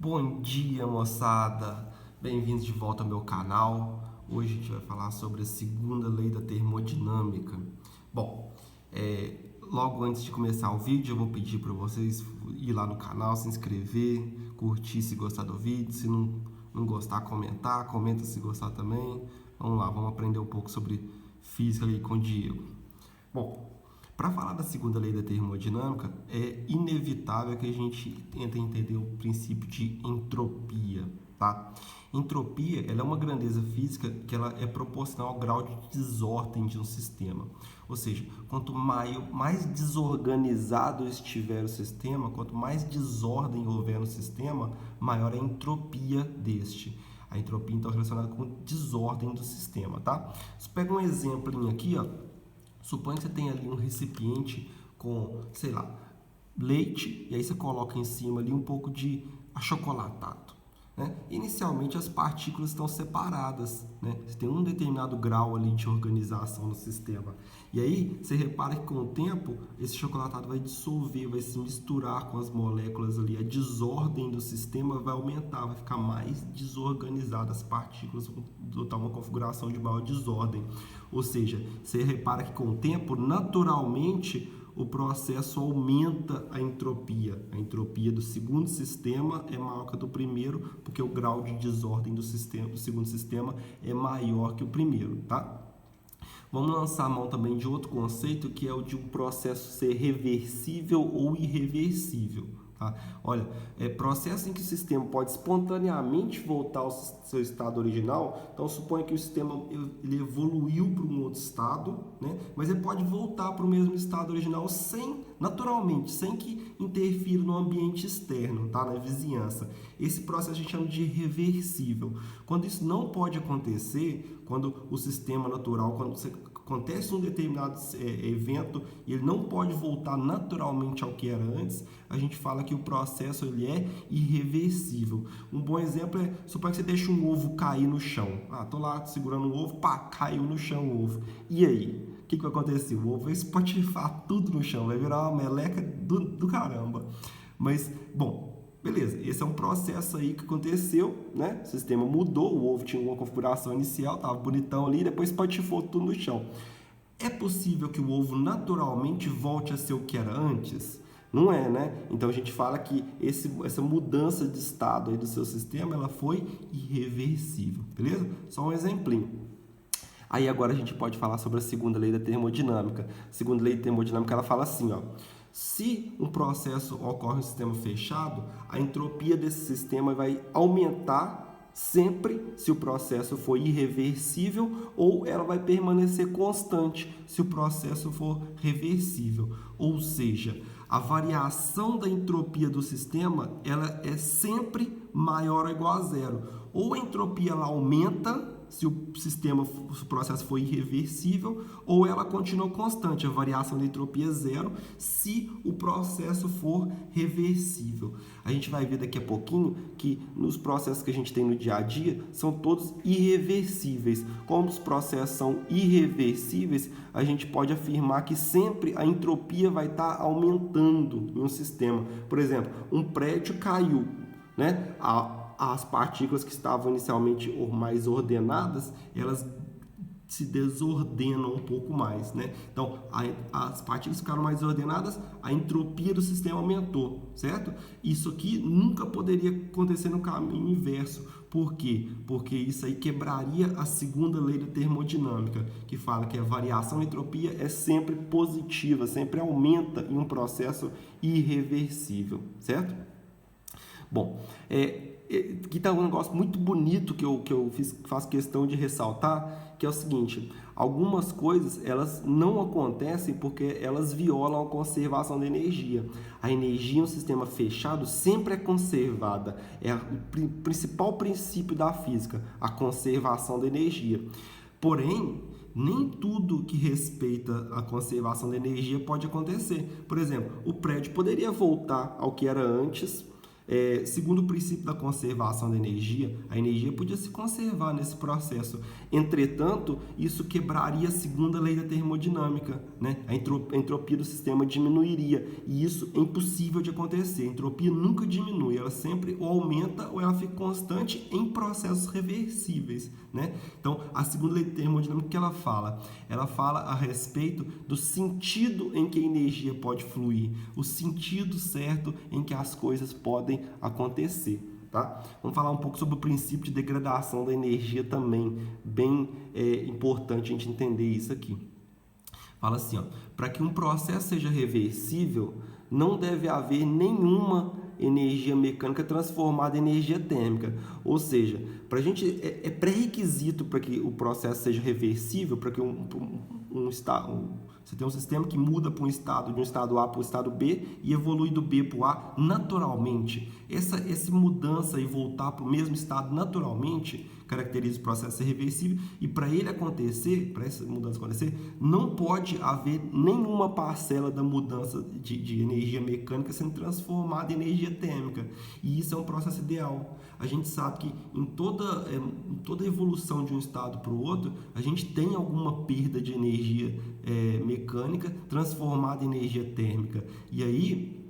Bom dia, moçada! Bem-vindos de volta ao meu canal. Hoje a gente vai falar sobre a segunda lei da termodinâmica. Bom, logo antes de começar o vídeo, eu vou pedir para vocês ir lá no canal, se inscrever, curtir se gostar do vídeo. Se não gostar, comentar. Comenta se gostar também. Vamos lá, vamos aprender um pouco sobre física aí com o Diego. Bom, para falar da segunda lei da termodinâmica, é inevitável que a gente tente entender o princípio de entropia, tá? Entropia, ela é uma grandeza física que ela é proporcional ao grau de desordem de um sistema. Ou seja, quanto mais desorganizado estiver o sistema, quanto mais desordem houver no sistema, maior é a entropia deste. A entropia, então, é relacionada com desordem do sistema, tá? Se pega um exemplo aqui, ó. Suponha que você tem ali um recipiente com, sei lá, leite, e aí você coloca em cima ali um pouco de achocolatado, né? Inicialmente as partículas estão separadas, né? Você tem um determinado grau ali de organização no sistema. E aí você repara que com o tempo esse chocolatado vai dissolver, vai se misturar com as moléculas ali, a desordem do sistema vai aumentar, vai ficar mais desorganizada, as partículas vão adotar uma configuração de maior desordem. Ou seja, você repara que com o tempo, naturalmente, o processo aumenta a entropia. A entropia do segundo sistema é maior que a do primeiro, porque o grau de desordem do segundo sistema é maior que o primeiro, tá? Vamos lançar a mão também de outro conceito, que é o de um processo ser reversível ou irreversível. Tá? Olha, processo em que o sistema pode espontaneamente voltar ao seu estado original. Então, suponha que o sistema ele evoluiu para um outro estado, né? Mas ele pode voltar para o mesmo estado original naturalmente, sem que interfira no ambiente externo, tá? Na vizinhança. Esse processo a gente chama de reversível. Quando isso não pode acontecer, quando o sistema natural, quando acontece um determinado evento e ele não pode voltar naturalmente ao que era antes, a gente fala que o processo ele é irreversível. Um bom exemplo é, suponha que você deixa um ovo cair no chão. Tô lá segurando um ovo, pá, caiu no chão o ovo. E aí? O que vai acontecer? O ovo vai espatifar tudo no chão, vai virar uma meleca do caramba. Mas, bom, beleza, esse é um processo aí que aconteceu, né? O sistema mudou, o ovo tinha uma configuração inicial, estava bonitão ali, depois espatifou tudo no chão. É possível que o ovo naturalmente volte a ser o que era antes? Não é, né? Então a gente fala que essa mudança de estado aí do seu sistema, ela foi irreversível, beleza? Só um exemplinho. Aí agora a gente pode falar sobre a segunda lei da termodinâmica. A segunda lei da termodinâmica, ela fala assim, ó. Se um processo ocorre em um sistema fechado, a entropia desse sistema vai aumentar sempre se o processo for irreversível, ou ela vai permanecer constante se o processo for reversível. Ou seja, a variação da entropia do sistema ela é sempre maior ou igual a zero. Ou a entropia ela aumenta se o processo for irreversível, ou ela continua constante, a variação da entropia é zero, se o processo for reversível. A gente vai ver daqui a pouquinho que nos processos que a gente tem no dia a dia, são todos irreversíveis. Como os processos são irreversíveis, a gente pode afirmar que sempre a entropia vai estar aumentando em um sistema. Por exemplo, um prédio caiu, né? As partículas que estavam inicialmente mais ordenadas, elas se desordenam um pouco mais, né? Então, as partículas ficaram mais ordenadas, a entropia do sistema aumentou, certo? Isso aqui nunca poderia acontecer no caminho inverso. Por quê? Porque isso aí quebraria a segunda lei da termodinâmica, que fala que a variação da entropia é sempre positiva, sempre aumenta em um processo irreversível, certo? Bom, aqui está um negócio muito bonito que eu faço questão de ressaltar, que é o seguinte: algumas coisas elas não acontecem porque elas violam a conservação da energia. A energia em um sistema fechado sempre é conservada, é o principal princípio da física, a conservação da energia. Porém, nem tudo que respeita a conservação da energia pode acontecer. Por exemplo, o prédio poderia voltar ao que era antes, Segundo o princípio da conservação da energia, a energia podia se conservar nesse processo. Entretanto, isso quebraria a segunda lei da termodinâmica, né? A entropia do sistema diminuiria, e isso é impossível de acontecer. A entropia nunca diminui, ela sempre ou aumenta ou ela fica constante em processos reversíveis, né? Então, a segunda lei da termodinâmica, que ela fala? Ela fala a respeito do sentido em que a energia pode fluir, o sentido certo em que as coisas podem acontecer, tá? Vamos falar um pouco sobre o princípio de degradação da energia também, bem importante a gente entender isso aqui. Fala assim, ó, para que um processo seja reversível, não deve haver nenhuma energia mecânica transformada em energia térmica. Ou seja, para a gente é pré-requisito para que o processo seja reversível, para que você tem um sistema que muda para de um estado A para o estado B e evolui do B para o A naturalmente. Essa mudança e voltar para o mesmo estado naturalmente caracteriza o processo ser reversível, e para ele acontecer, para essa mudança acontecer, não pode haver nenhuma parcela da mudança de energia mecânica sendo transformada em energia térmica. E isso é um processo ideal. A gente sabe que em toda evolução de um estado para o outro, a gente tem alguma perda de energia mecânica transformada em energia térmica. E aí,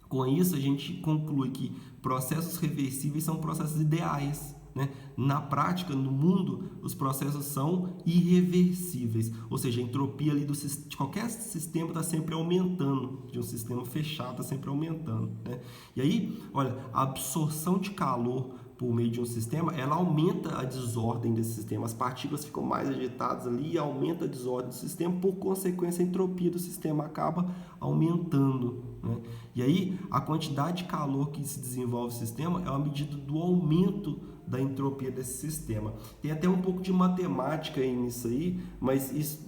com isso, a gente conclui que processos reversíveis são processos ideais, né? Na prática, no mundo, os processos são irreversíveis, ou seja, a entropia ali de qualquer sistema está sempre aumentando, de um sistema fechado está sempre aumentando, né? E aí, olha, a absorção de calor por meio de um sistema, ela aumenta a desordem desse sistema, as partículas ficam mais agitadas ali e aumenta a desordem do sistema, por consequência a entropia do sistema acaba aumentando, né? E aí a quantidade de calor que se desenvolve no sistema é uma medida do aumento da entropia desse sistema. Tem até um pouco de matemática aí nisso aí, mas isso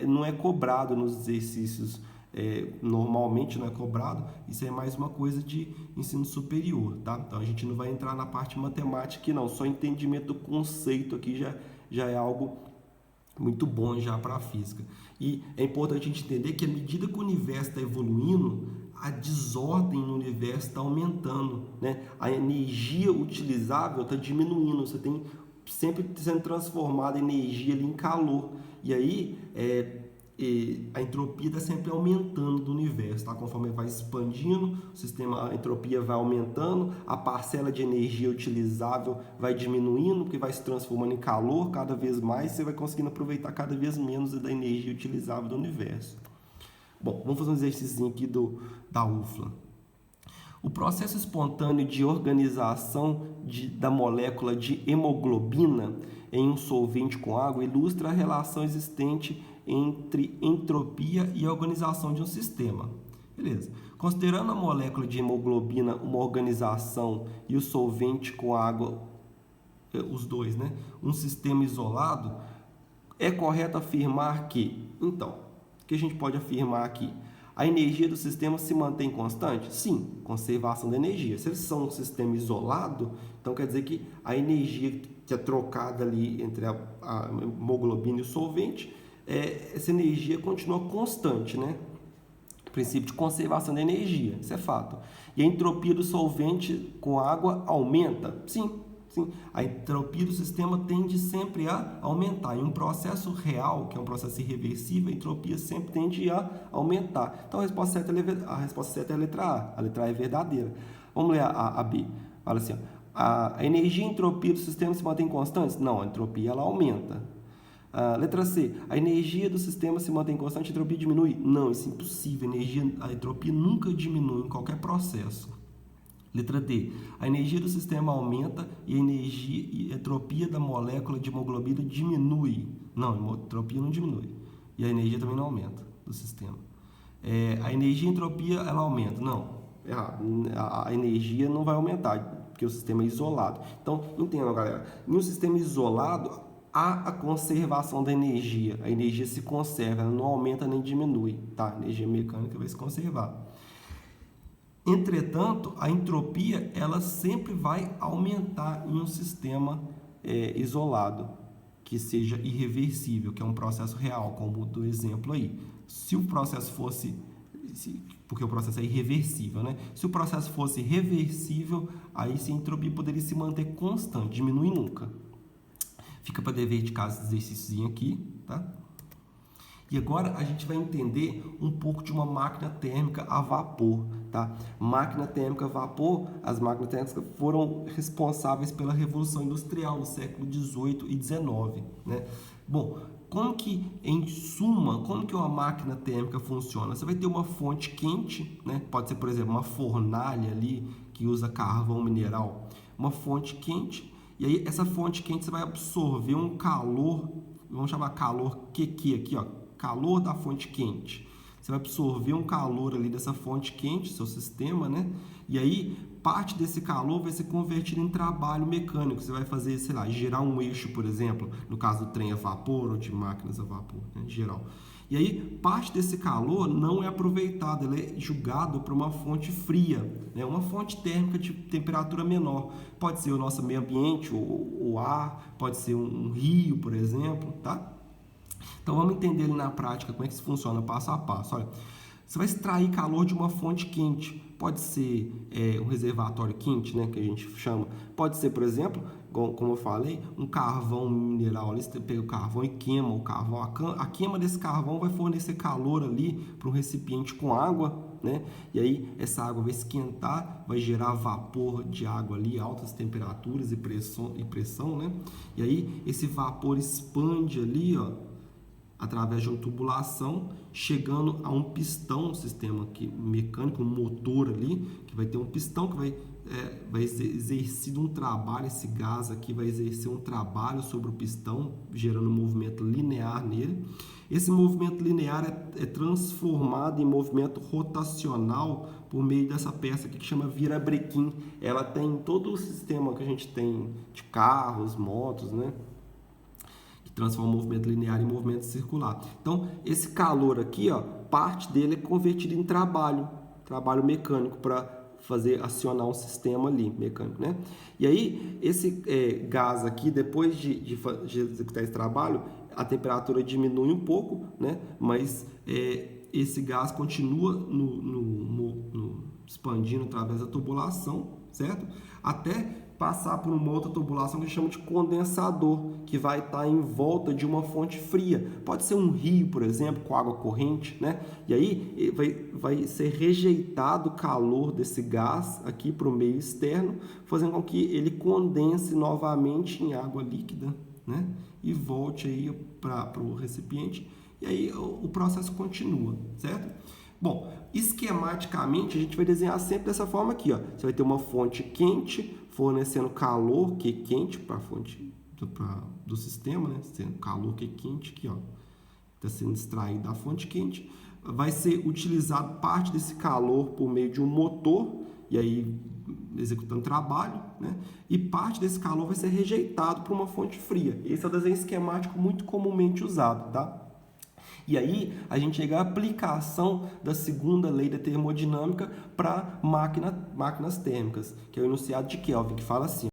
não é cobrado nos exercícios. Normalmente não é cobrado, isso é mais uma coisa de ensino superior, tá? Então a gente não vai entrar na parte matemática aqui não, só entendimento do conceito aqui já é algo muito bom já para a física. E é importante a gente entender que à medida que o universo está evoluindo, a desordem no universo está aumentando, né? A energia utilizável está diminuindo, você tem sempre sendo transformada energia ali em calor, e aí a entropia está sempre aumentando do universo, tá? Conforme vai expandindo, a entropia vai aumentando, a parcela de energia utilizável vai diminuindo, porque vai se transformando em calor cada vez mais, você vai conseguindo aproveitar cada vez menos da energia utilizável do universo. Bom, vamos fazer um exercício aqui da UFLA. O processo espontâneo de organização da molécula de hemoglobina em um solvente com água ilustra a relação existente entre entropia e a organização de um sistema. Beleza. Considerando a molécula de hemoglobina uma organização e o solvente com água, os dois, né, um sistema isolado, é correto afirmar que, então, o que a gente pode afirmar aqui? A energia do sistema se mantém constante? Sim, conservação da energia. Se eles são um sistema isolado, então quer dizer que a energia que é trocada ali entre a hemoglobina e o solvente, essa energia continua constante, né? Princípio de conservação da energia, isso é fato. E a entropia do solvente com água aumenta? Sim. A entropia do sistema tende sempre a aumentar. Em um processo real, que é um processo irreversível, a entropia sempre tende a aumentar. Então a resposta certa é a letra A. A letra A é verdadeira. Vamos ler a B. Fala assim, ó, a energia e a entropia do sistema se mantêm constantes? Não, a entropia ela aumenta. Letra C. A energia do sistema se mantém constante, a entropia diminui? Não, isso é impossível. A entropia nunca diminui em qualquer processo. Letra D. A energia do sistema aumenta e a entropia da molécula de hemoglobina diminui. Não, a entropia não diminui. E a energia também não aumenta do sistema. A energia e a entropia ela aumenta. Não, errado. A energia não vai aumentar, porque o sistema é isolado. Então, entendam, galera. Em um sistema isolado, há a conservação da energia. A energia se conserva, ela não aumenta nem diminui. Tá? A energia mecânica vai se conservar. Entretanto, a entropia ela sempre vai aumentar em um sistema isolado, que seja irreversível, que é um processo real, como do exemplo aí. Se o processo fosse porque o processo é irreversível, né? Se o processo fosse reversível, aí sim a entropia poderia se manter constante, diminuir nunca. Fica para dever de casa esse exercício aqui, tá? E agora a gente vai entender um pouco de uma máquina térmica a vapor, tá? Máquina térmica a vapor, as máquinas térmicas foram responsáveis pela Revolução Industrial no século XVIII e XIX, né? Bom, como que, em suma, como que uma máquina térmica funciona? Você vai ter uma fonte quente, né? Pode ser, por exemplo, uma fornalha ali que usa carvão mineral. Uma fonte quente, e aí essa fonte quente você vai absorver um calor, vamos chamar calor QQ aqui, ó, calor da fonte quente. Você vai absorver um calor ali dessa fonte quente, seu sistema, né? E aí, parte desse calor vai ser convertido em trabalho mecânico. Você vai fazer, sei lá, girar um eixo, por exemplo, no caso do trem a vapor ou de máquinas a vapor, né, em geral. E aí, parte desse calor não é aproveitado, ele é jogado para uma fonte fria, né? Uma fonte térmica de temperatura menor. Pode ser o nosso meio ambiente, o ar, pode ser um rio, por exemplo, tá? Então vamos entender ali na prática como é que isso funciona passo a passo. Olha, você vai extrair calor de uma fonte quente. Pode ser um reservatório quente, né, que a gente chama. Pode ser, por exemplo, como eu falei, um carvão mineral. Ali você pega o carvão e queima o carvão. A queima desse carvão vai fornecer calor ali para um recipiente com água, né? E aí essa água vai esquentar, vai gerar vapor de água ali, altas temperaturas e pressão, né? E aí esse vapor expande ali, ó, através de uma tubulação, chegando a um pistão, um sistema mecânico, um motor ali, que vai ter um pistão que vai exercer um trabalho, esse gás aqui vai exercer um trabalho sobre o pistão, gerando um movimento linear nele. Esse movimento linear é transformado em movimento rotacional por meio dessa peça aqui que chama virabrequim. Ela tem todo o sistema que a gente tem de carros, motos, né? Transforma o movimento linear em movimento circular. Então, esse calor aqui, ó, parte dele é convertido em trabalho mecânico para acionar um sistema ali mecânico, né? E aí, esse gás aqui, depois de executar esse trabalho, a temperatura diminui um pouco, né? Mas esse gás continua expandindo através da tubulação, certo? Até passar por uma outra tubulação que a gente chama de condensador, que vai estar em volta de uma fonte fria. Pode ser um rio, por exemplo, com água corrente, né? E aí vai ser rejeitado o calor desse gás aqui para o meio externo, fazendo com que ele condense novamente em água líquida, né? E volte aí para o recipiente. E aí o processo continua, certo? Bom, esquematicamente a gente vai desenhar sempre dessa forma aqui, ó. Você vai ter uma fonte quente fornecendo calor que é quente para a fonte do sistema, né? Sendo calor que é quente aqui, ó, está sendo extraído da fonte quente. Vai ser utilizado parte desse calor por meio de um motor e aí executando trabalho, né? E parte desse calor vai ser rejeitado para uma fonte fria. Esse é o desenho esquemático muito comumente usado, tá? E aí a gente chega à aplicação da segunda lei da termodinâmica para máquinas térmicas, que é o enunciado de Kelvin, que fala assim: